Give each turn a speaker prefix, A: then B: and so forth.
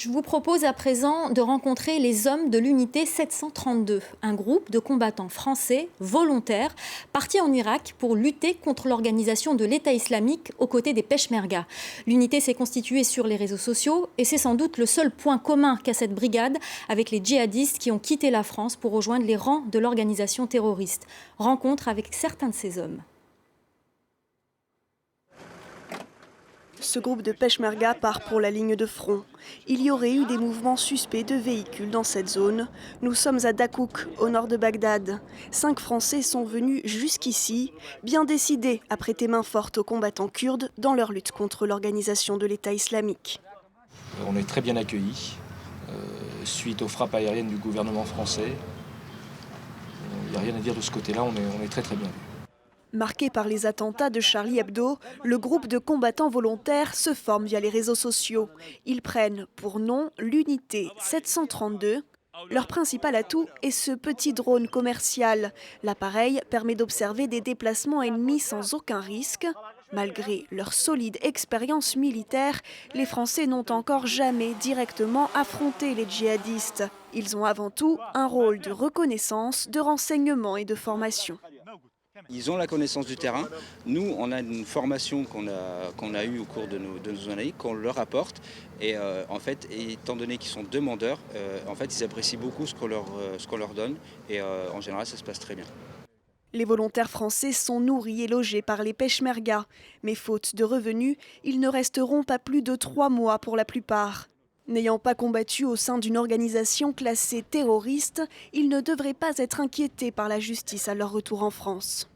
A: Je vous propose à présent de rencontrer les hommes de l'unité 732, un groupe de combattants français volontaires partis en Irak pour lutter contre l'organisation de l'État islamique aux côtés des Peshmerga. L'unité s'est constituée sur les réseaux sociaux et c'est sans doute le seul point commun qu'a cette brigade avec les djihadistes qui ont quitté la France pour rejoindre les rangs de l'organisation terroriste. Rencontre avec certains de ces hommes.
B: Ce groupe de Peshmerga part pour la ligne de front. Il y aurait eu des mouvements suspects de véhicules dans cette zone. Nous sommes à Dakouk, au nord de Bagdad. 5 Français sont venus jusqu'ici, bien décidés à prêter main forte aux combattants kurdes dans leur lutte contre l'organisation de l'État islamique.
C: On est très bien accueillis, suite aux frappes aériennes du gouvernement français. Il n'y a rien à dire de ce côté-là, on est très très bien vus.
B: Marqué par les attentats de Charlie Hebdo, le groupe de combattants volontaires se forme via les réseaux sociaux. Ils prennent pour nom l'unité 732. Leur principal atout est ce petit drone commercial. L'appareil permet d'observer des déplacements ennemis sans aucun risque. Malgré leur solide expérience militaire, les Français n'ont encore jamais directement affronté les djihadistes. Ils ont avant tout un rôle de reconnaissance, de renseignement et de formation.
D: Ils ont la connaissance du terrain. Nous, on a une formation qu'on a eue au cours de nos années, qu'on leur apporte. Et en fait, étant donné qu'ils sont demandeurs, en fait, ils apprécient beaucoup ce qu'on leur donne. Et en général, ça se passe très bien.
B: Les volontaires français sont nourris et logés par les Peshmerga. Mais faute de revenus, ils ne resteront pas plus de 3 mois pour la plupart. N'ayant pas combattu au sein d'une organisation classée terroriste, ils ne devraient pas être inquiétés par la justice à leur retour en France.